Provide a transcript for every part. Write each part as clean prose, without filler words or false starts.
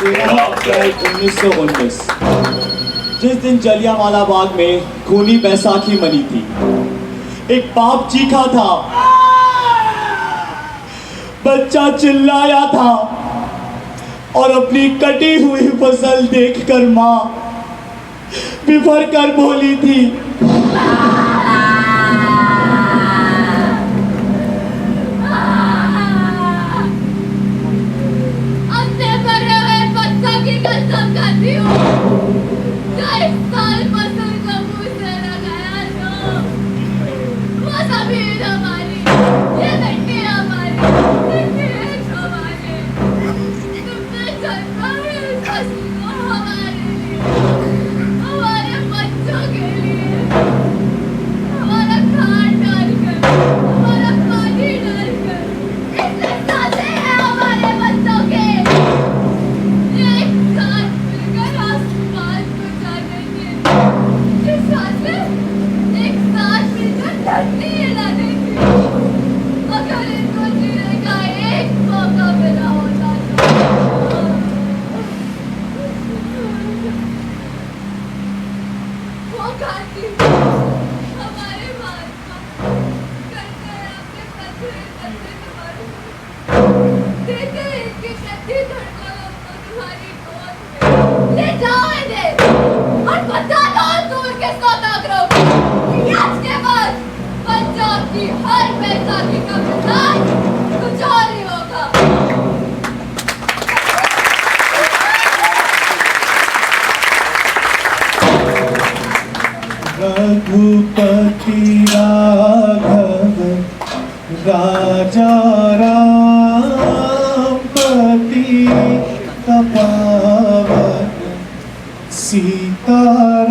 1919 जिस दिन जलियांवाला बाग में खूनी बैसाखी मनी थी, एक बाप चीखा था, बच्चा चिल्लाया था और अपनी कटी हुई फसल देखकर मां बिफर कर बोली थी, कसम खाती हूँ, 22 साल फसल का मुँह से लगाया तो वो ज़मीन हमारी, ये मिट्टी हमारी, ये खेत हमारे, तुमने जन्मा है इस फसल को हमारे लिए, हमारे बच्चों के लिए, हमारा खाद डालकर, हमारा पानी डालकर, इसलिए सांसें हैं हमारे बच्चों के। धरती हिला देती, अगर इनको जीने का एक मौका मिला होता तो। वो खाती हमारे भाषा करते अपने पत्थर पत्थर तुम्हारे देते इनकी शक्ति धड़कनों को तुम्हारी गोद में ले जाओ इन्हें और बता दो तुम इनके सौदागरों को आज के बाद पंजाब की हर बैसाखी का मिजाज कुछ और ही होगा। रघुपति राघव राजा राम पति पावन सीताराम।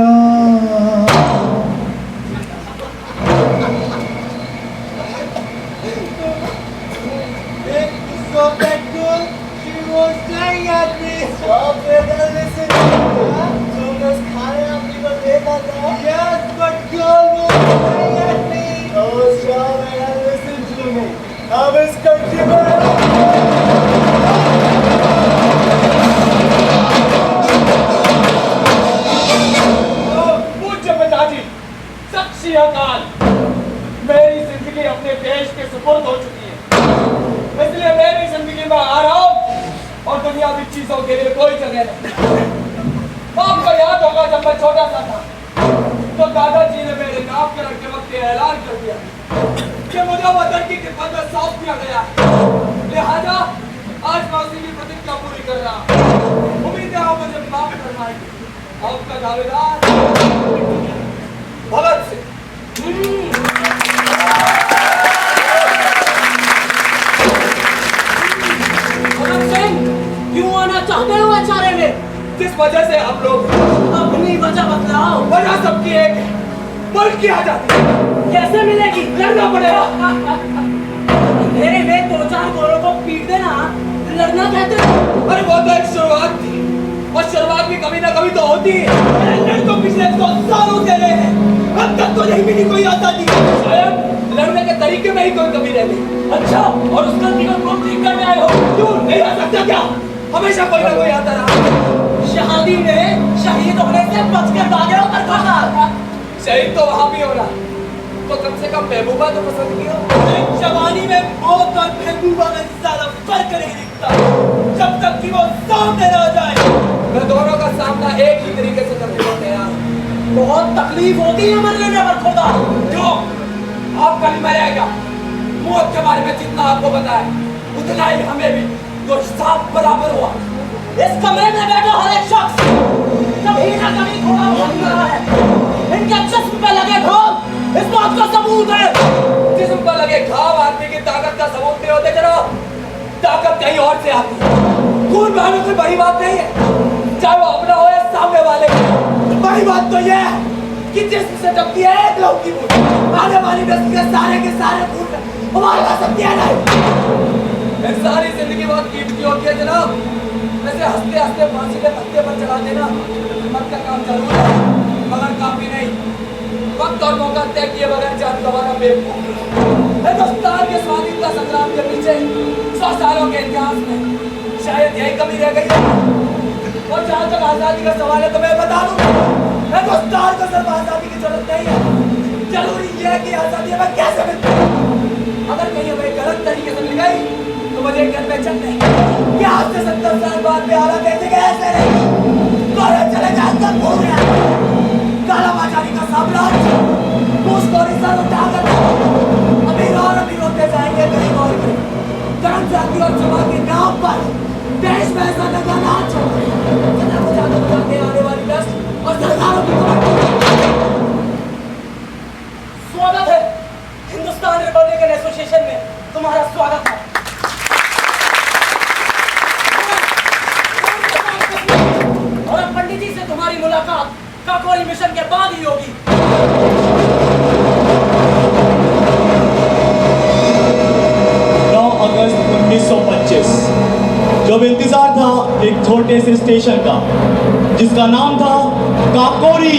मेरी जिंदगी अपने देश के सुपुर्द हो चुकी है, इसलिए मेरी जिंदगी में आराम और दुनियावी चीजों के लिए कोई जगह नहीं। आपको याद होगा जब मैं छोटा सा था तो दादाजी ने मेरे नाम के रखते वक्त ऐलान कर दिया कि मुझे वतन की खिदमत में सौंप दिया गया, लिहाजा आज मैं उसी की प्रतिज्ञा पूरी कर रहा। उम्मीद है आप मुझे माफ फरमाएंगे। आपका दावेदार भगत सिंह। क्यों आना चाहते हो अचारे में? जिस वजह से हम लोग अपनी वजह बतलाओ। वजह सबकी एक, मुल्क की आजादी कैसे मिलेगी? लड़ना पड़ेगा। मेरे में 2-4 गोरों को पीट देना लड़ना कहते हो? अरे वो तो एक शुरुआत थी और शुरुआत भी कभी ना कभी तो होती है। लड़को पिछले 100 सालों से रहे हैं, अब तक तो नहीं मिली कोई आजादी। शायद लड़ने के तरीके में ही कोई कमी रह गई। अच्छा, और उस गलती को तुम ठीक करने आए हो? क्यों नहीं आ सकता क्या? हमेशा कोई ना कोई आता रहा। शहादी में शहीद होने से बचकर भागे हो बरखा। शहीद तो वहाँ भी हो रहा, तो कम से कम महबूबा तो पसंद किया। जवानी में मौत और महबूबा में ज्यादा फर्क नहीं दिखता जब तक कि वो सामने ना जाए। मैं दोनों का सामना एक ही तरीके से करने को तैयार। बहुत तकलीफ होती है मरने में बरखुदा। क्यों? आप कभी मरेगा। मौत के बारे में जितना आपको बताया उतना ही हमें भी, तो हिसाब बराबर हुआ। इस कमरे में बैठा हर एक शख्स कभी ना कभी थोड़ा बन रहा है। इनके जिस्म पे लगे घाव इस बात का सबूत है। जिस्म पर लगे घाव आदमी की ताकत का सबूत नहीं होते जनाब। ताकत कहीं और से आती है। खून बहाना कोई बड़ी बात नहीं है, चाहे वो अपना हो या सामने वाले। बड़ी बात तो यह है कि जिस्म से जबकि एक लोग की बूंद आने वाली नस्ल के सारे खून हमारे पास सकती है नहीं। सारी जिंदगी बहुत कीमती होती है जनाब। वैसे हंसते हंसते फांसी के पत्ते पर चढ़ा देना हिम्मत का काम जरूर है, मगर काफी नहीं। वक्त और मौका तय किए बगैर जान गंवाना बेवकूफ है। हिंदुस्तान के स्वाधीनता संग्राम के पीछे 100 सालों के इतिहास में शायद यही कमी रह गई है और जहां तक आजादी का सवाल है तो मैं बता दूं, हिंदुस्तान को सिर्फ आजादी की जरूरत नहीं है, जरूरी यह है कि आजादी हमें कैसे मिलती है। अगर कहीं हमें गलत तरीके से मिल गई तो मुझे घर में चल नहीं कि आज से 70 साल बाद में हालात ऐसे के ऐसे नहीं, कॉलेज चले जाकर भूल गया काला बाजारी का साम्राज्य घूसखोरी सर उठाकर अमीर और अमीर होते जाएंगे, गरीब और गरीब। धर्म जाति और जमा के नाम पर देश में ऐसा नंगा नाच बचाते आने वाली नस्ल और सरकारों की स्वागत है हिंदुस्तान रिपब्लिकन एसोसिएशन में, तुम्हारा स्वागत है। और अब पंडित जी से तुम्हारी मुलाकात काकोरी मिशन के बाद ही होगी। 9 अगस्त 1925 जब इंतजार था एक छोटे से स्टेशन का जिसका नाम था काकोरी।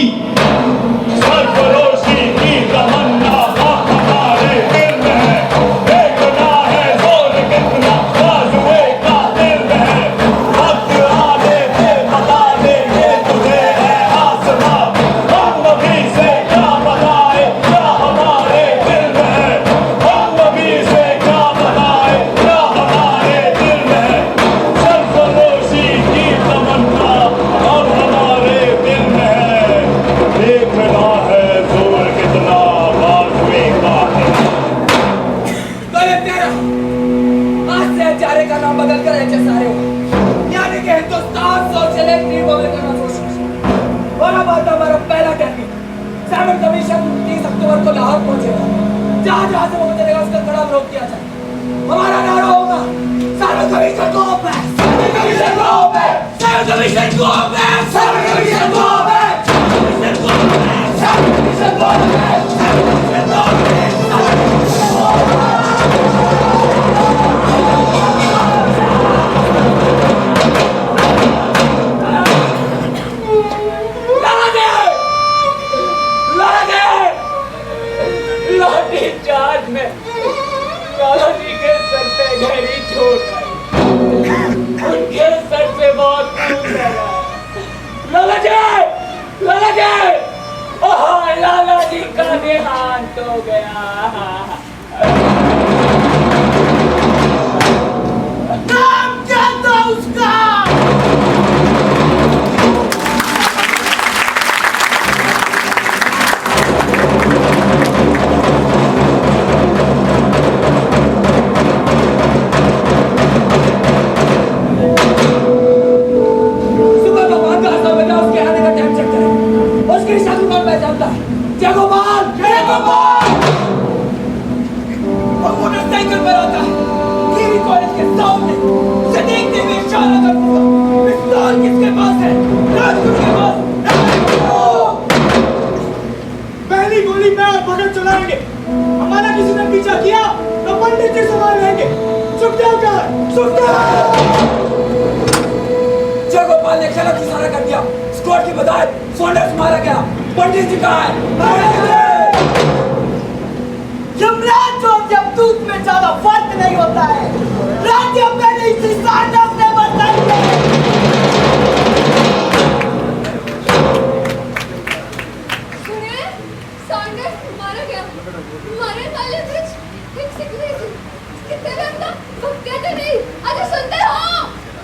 सरफरोशी की तमन्ना हमारे दिल में है, देखना है जोर कितना बाजुए का दिल में है। वक्त आने से बता दे ये तुझे है आसमां, हम अभी से क्या बताए क्या हमारे दिल में है, हम अभी से क्या बताए क्या हमारे दिल में है। सरफरोशी की तमन्ना अब हमारे दिल में है, देखना है जोर कितना बाजुए का दिल। गलत तेरा आज से चारे का नाम बदल कर HSRA यानी कि हिंदुस्तान सोशलिस्ट रिपब्लिकन एसोसिएशन। और अब आता हमारा पहला टैर्गेट साइमन कमीशन 30 अक्टूबर को लाहौर पहुंचेगा। जहां जहां से वो चलेगा उसका कड़ा विरोध किया जाए। हमारा नारा होगा साइमन कमीशन को बैक, साइमन कमीशन को बैक, साइमन कमीशन को बैक, साइमन कमीशन को बैक, साइमन कमीशन को बैक, साइमन कमीशन को बैक, साइमन कमीशन को बैक। लाठी चार्ज में लाला जी के सर पे गहरी चोट आई, उनके सर से बहुत खून लगा। लाला जी, ओह लाला जी का देहांत हो गया। नाम क्या था उसका? मोटरसाइकिल पर आता है टीवी कॉलेज के सामने उसे देखते हुए इशारा करता है। पिस्तौल किसके पास है? राजगुरु के पास। पहली गोली मैं और भगत चलाएंगे। हमारा किसी ने पीछा किया तो पंडित जी संभाल लेंगे। सुखदेव का सुखदेव। जयगोपाल ने गलत इशारा कर दिया। स्क्वाड की बजाय सॉन्डर्स मारा गया। पंडित जी कहाँ है? यमराज और यमदूत में ज्यादा फर्क नहीं होता है। राज्य मैंने इसी सॉन्डर्स ने बताई है। सुनिए, सॉन्डर्स मारा गया। हमारे कॉलेज में एक सिक्योरिटी कितने में अपना वक्त कहते नहीं। अरे सुनते हो?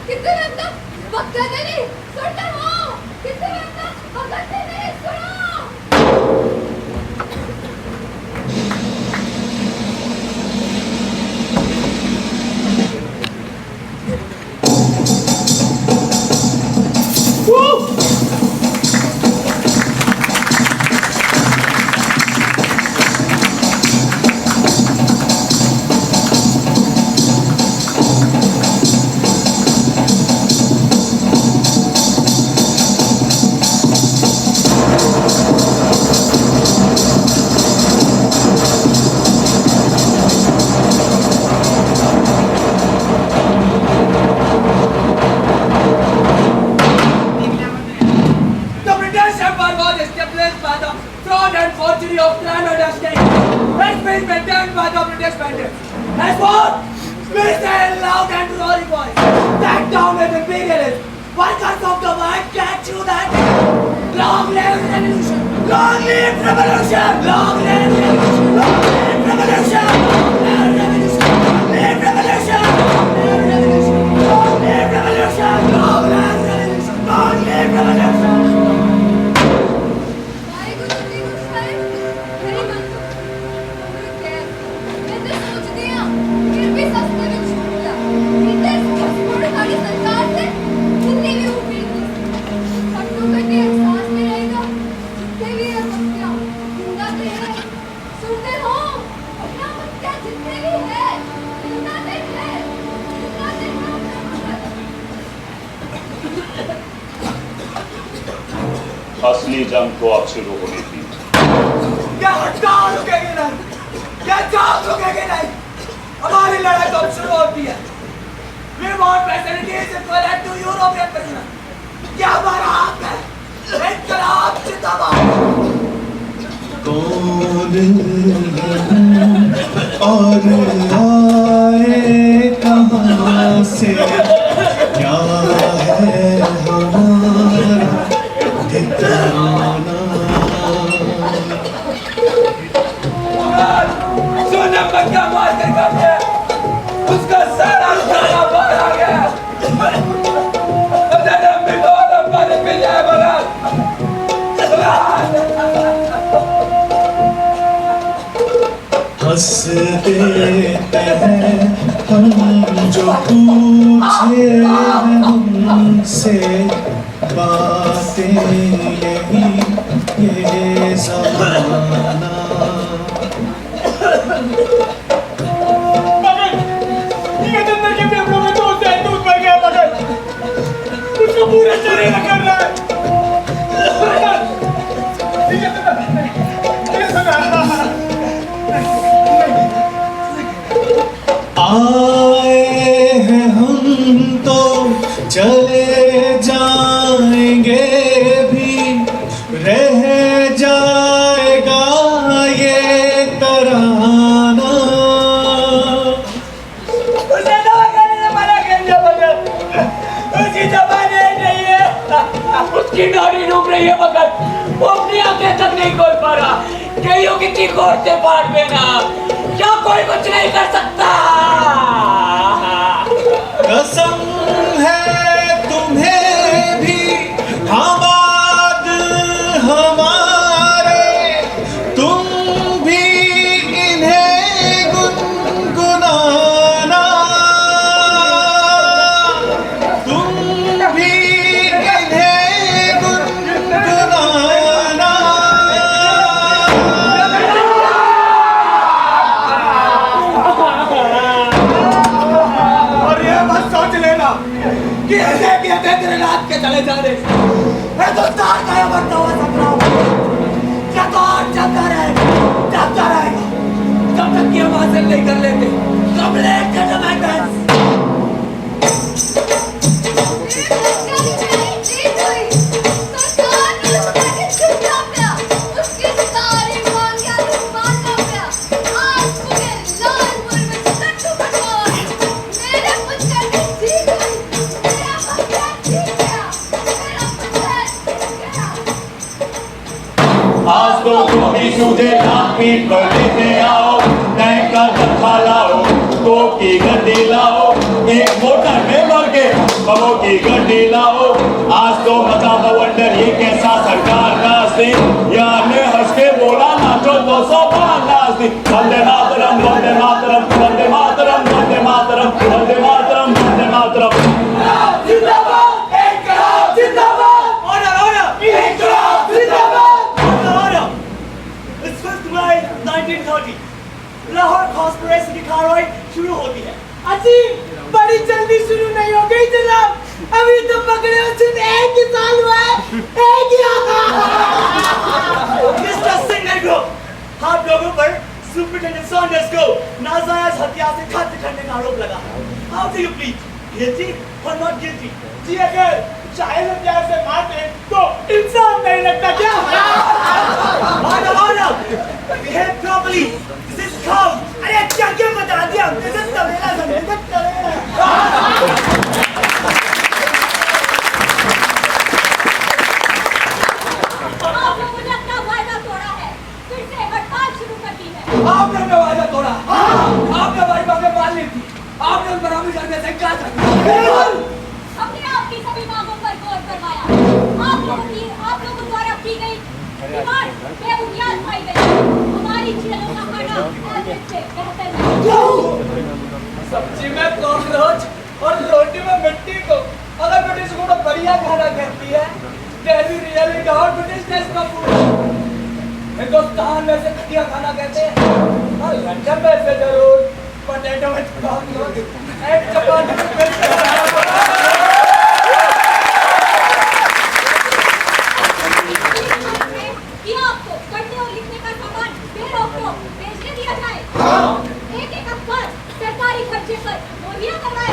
कितने में अपना वक्त कहते नहीं। सुनते हो? कितने में अपना वक्त कहते नहीं। सुनो। Workers of the world can't do that. Long live revolution! Long live revolution! Long live revolution! Long live revolution! Long live revolution! Long live revolution! Long live revolution! Long live revolution! Long live revolution! Long live revolution! Waheguru ji को शायद मेरी बात तो मैंने सोच दिया फिर भी सस्ते में छूट गया इतने छोटी गाड़ी सरकार से कितनी भी उम्मीद थी पट्टू कटे एहसास में रहेगा जितने भी है मस्तियाँ जिंदा से है सुनते हो अपना मस्तियाँ जितने भी है जिंदा से है जिंदा से है असली जंग तो अब शुरू होनी थी। क्या हड़ताल रुकेगी नहीं? क्या जाग रुकेगी नहीं? हमारी लड़ाई तो अब शुरू होती है। We want facilities equivalent to European business. क्या हमारा हक है? इनकलाब जिंदाबाद। कौन और आए कहाँ से क्या है हमारा ठिकाना सोना पक्का मार कर काटे उसका सारा सारा बाहर आ गया जन्म भी तो आदम पर मिल जाए बरात हंस देते हैं हम जो पूछे हमसे बातें यही ये ज़माना ये अंदर के पेपरों में दूध है, दूध भर गया मगर उसको पूरा शरीर कर रहा है। आए हैं हम तो चले जाएंगे भी रह जाएगा ये तराना उसे दवा करने से मना कर दिया मगर उसकी जबाने नहीं है उसकी नाड़ी डूब रही है मगर वो अपनी आंखें तक नहीं खोल पा रहा। कईयों की चीख से फाड़ देना क्या कोई कुछ नहीं कर सकता। कसम है तुम्हें भी आबाद हमारे तुम भी इन्हें गुनगुनाना तुम भी इन्हें गुनगुनाना और ये मत सोच लेना कि ऐसे कहते तेरे रात के चले जाने मैं तो तार का मरता हुआ सपना हूँ जब तो और चलता रहेगा जब तक कि हम हासिल नहीं कर लेते कंप्लीट जजमेंट आज तो तुम भी सूझे नाक पीट पर लेते आओ, टैंक का धक्का लाओ, तो की गड्डी लाओ, एक मोटर में भर के बबो की गड्डी लाओ। आज तो मचा बवंडर ये कैसा सरकार नाच दी, या ने हंस के बोला नाचो 200 बार नाच दी। वंदे मातरम वंदे मातरम वंदे मातरम वंदे मातरम वंदे मातरम वंदे मातरम। जिंदाबाद इनकलाब जिंदाबाद ऑर्डर इनकलाब जिंदाबाद order. It's 5th July 1930 Lahore conspiracy की कार्रवाई शुरू होती है। अजीब बड़ी जल्दी शुरू नहीं हो गई जनाब, अभी तो पकड़े हो सिर्फ एक ही साल हुआ है। एक ही मिस्टर सिंगर ग्रुप आप लोगों पर सुपरिटेंडेंट सॉन्डर्स को नाजायज हथियार से खत्म करने का आरोप लगा। How do you plead guilty और नॉट गिल्टी? जी अगर जायज हथियार से मारते तो इंसान नहीं लगता क्या? Order behave properly, this is काम। अरे क्या क्या बता दिया हमने, तो तबेला समझे तबेला। बीमार बेबुनियाद फायदे हमारी जेलों का खाना एवरेज से बेहतर है। सब्जी में कॉकरोच और रोटी में मिट्टी को अगर ब्रिटिश को तो बढ़िया खाना कहती है, दिल्ली रियली और ब्रिटिश देश का फूड हिंदुस्तान में से घटिया खाना कहते हैं और लंदन में से जरूर पोटैटो विद कॉकरोच एग चपाती किया आपको पढ़ने और लिखने का सामान बेरोक-टोक बेचने दिया जाए। एक-एक अखबार सरकारी खर्चे पर मुहैया करवाए।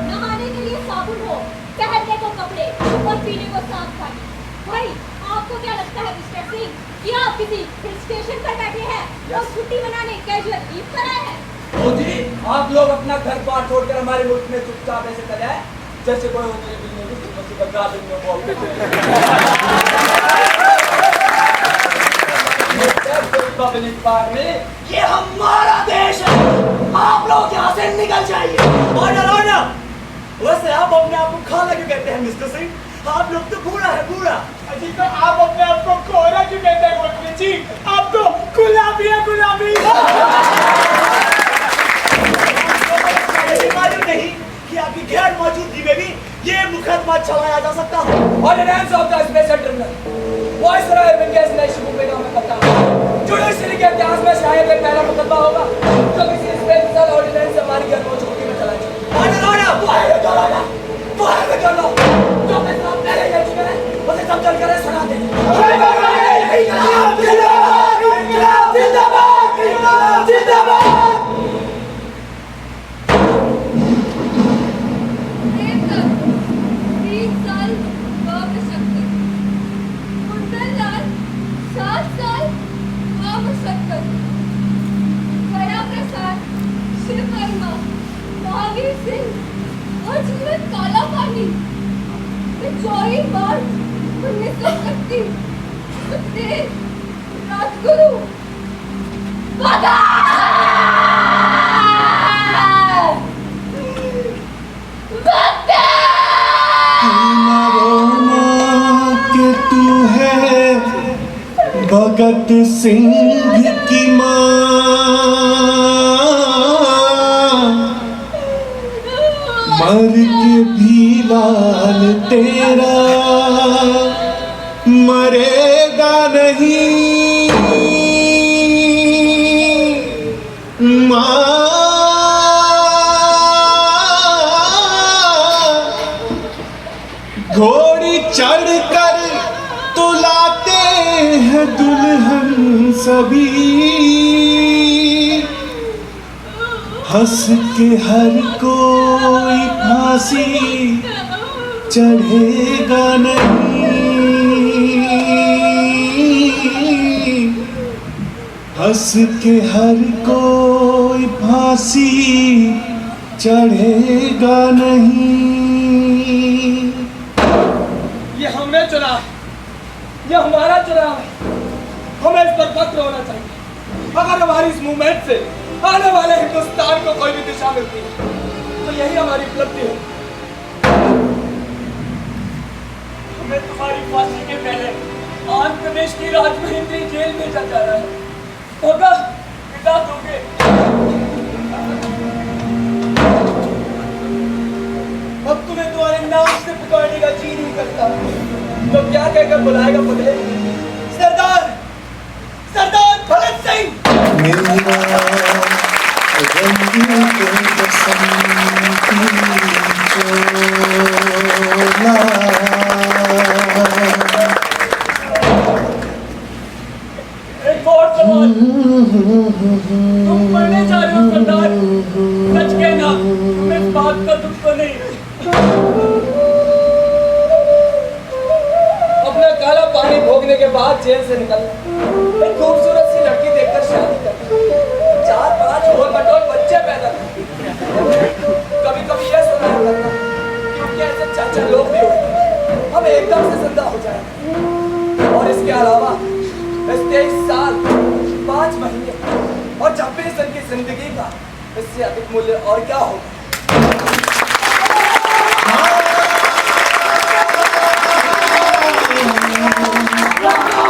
नहाने के लिए साबुन हो, पहनने को कपड़े और पीने को साफ पानी। भाई आपको क्या लगता है मिस्टर सिंह कि आप किसी हिल स्टेशन पर बैठे हैं और छुट्टी मनाने कैजुअल लीव पर आए हैं? मोदी, आप लोग अपना घर बार छोड़कर हमारे मुल्क में चुपचाप ऐसे कर रहे हैं जैसे कोई होटल बिजनेस में गार्डन में पब्लिक पार्क में ये हमारा देश है, आप लोग यहाँ से निकल जाइए। ऑर्डर। वैसे आप अपने आप को खाना क्यों कहते हैं मिस्टर सिंह? आप लोग तो बूढ़ा है बूढ़ा। अजी तो आप अपने आप को कोहरा क्यों कहते हैं गोटली जी? आप तो गुलाबी है गुलाबी। मालूम नहीं कि आपकी गैर मौजूदगी में भी ये मुकदमा चलाया जा सकता है। Ordinance of the special tribunal viceroy Arvind के नए शुरू में मैं करता हूँ। जुडिशरी के इतिहास में शायद एक पहला मुकदमा होगा जो किसी स्पेशल ऑर्डिनेंस से हमारी गैर मौजूदगी में चलाया जाए। ऑर्डर बाहर कर लो जो फैसला पहले ले चुके हैं उसे सब चल कर सुना दें। जिंदाबाद जिंदाबाद। 3 साल मशक्कत, कुंदनलाल 7 साल मशक्कत, गया प्रसाद, शिव वर्मा, महावीर सिंह और जीवन काला पानी। 24 मार्च 1931 सुखदेव राजगुरु कि तू है भगत सिंह की माँ, मर के भी लाल तेरा मरेगा नहीं माँ। घोड़ी चढ़कर तुलाते हैं दुल्हन सभी, हंस के हर कोई फांसी चढ़ेगा नहीं, हंस के हर कोई फांसी चढ़ेगा नहीं। ये हमने चुना, ये हमारा चुनाव है, हमें इस पर फख्र होना चाहिए। अगर हमारी इस मूवमेंट से आने वाले हिंदुस्तान को कोई भी दिशा मिलती है तो यही हमारी उपलब्धि है। हमें तुम्हारी फांसी के पहले आंध्र प्रदेश की राजमहेंद्री जेल में जा रहा है। होगा पिता दोगे। अब तुम्हें तुम्हारे नाम से पुकारने का जी नहीं करता तो क्या कहकर बुलाएगा मुझे? सरदार सरदार भगत सिंह। मेरा रंग के कसम की चोला, एक और सवाल, तुम पढ़ने जा रहे हो सरदार? सच कहना, तुम्हें इस बात का दुख तो नहीं? अपना काला पानी भोगने के बाद जेल से निकलना, एक खूबसूरत सी लड़की देखकर शादी करना, 4-5 और बटोर बच्चे पैदा करना। कभी कभी यह सुनाया करना क्योंकि ऐसे चाचा लोग भी होते हैं, हम एकदम से जिंदा हो जाएंगे। और इसके अलावा 23 साल 5 महीने और 26 दिन की जिंदगी का इससे अधिक मूल्य और क्या होगा?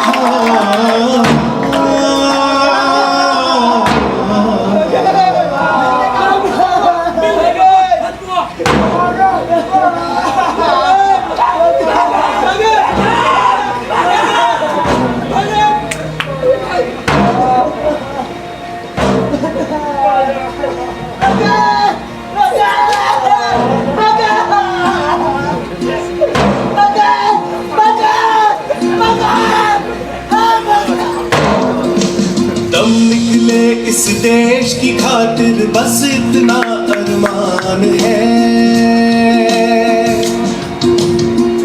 हाँ देश की खातिर बस इतना अरमान है।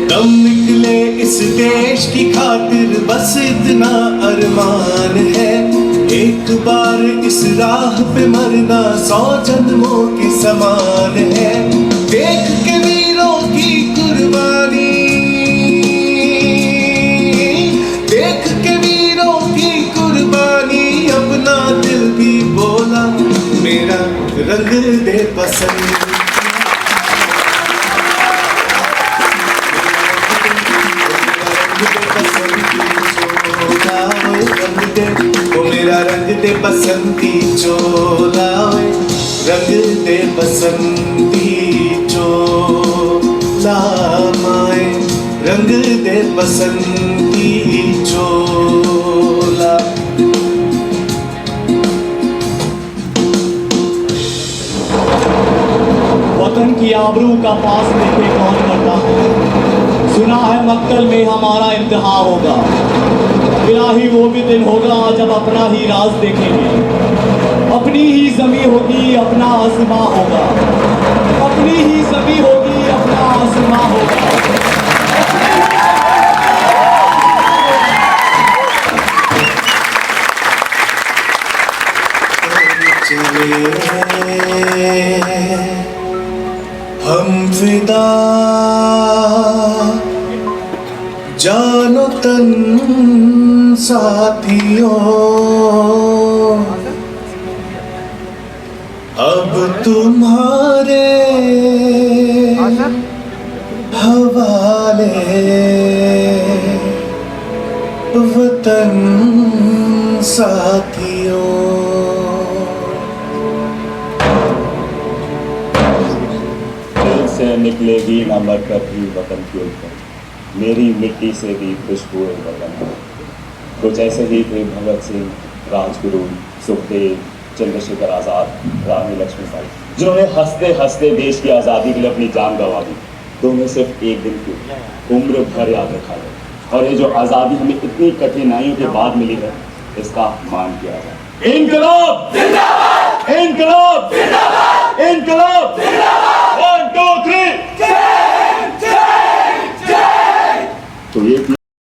दम निकले इस देश की खातिर बस इतना अरमान है। एक बार इस राह पे मरना 100 जन्मों के समान है। देख के वीरों की कुर्बानी, देख के वीरों की कुर्बानी, अपना दिल भी बोला मेरा रंग दे पसंद। रंग दे बसंती चोला, रंग दे बसंती चोला माए, रंग दे बसंती चोला। वतन की आबरू का पास लेके कौन करता है। सुना है मक्तल में हमारा इम्तिहान होगा, इलाही वो भी दिन होगा जब अपना ही राज देखेंगे। अपनी ही जमी होगी अपना आसमां होगा, अपनी ही जमी होगी अपना आसमां होगा। हम फिदा जानो तन साथियों, अब तुम्हारे हवाले वतन साथियों। दिल से निकलेगी न मरकर भी वतन की उल्फत, मेरी मिट्टी से भी खुशबू वतन है। कुछ ऐसे ही थे भगत सिंह, राजगुरु, सुखदेव, चंद्रशेखर आजाद, रानी लक्ष्मीबाई, जिन्होंने हंसते हंसते देश की आज़ादी के लिए अपनी जान गंवा दी। तो उन्हें सिर्फ एक दिन क्यों, उम्र भर याद रखा है। और ये जो आज़ादी हमें इतनी कठिनाइयों के बाद मिली है, इसका मान किया जाए। इनकलाब जिंदाबाद, इनकलाब जिंदाबाद, इनकलाब जिंदाबाद। 1 2 3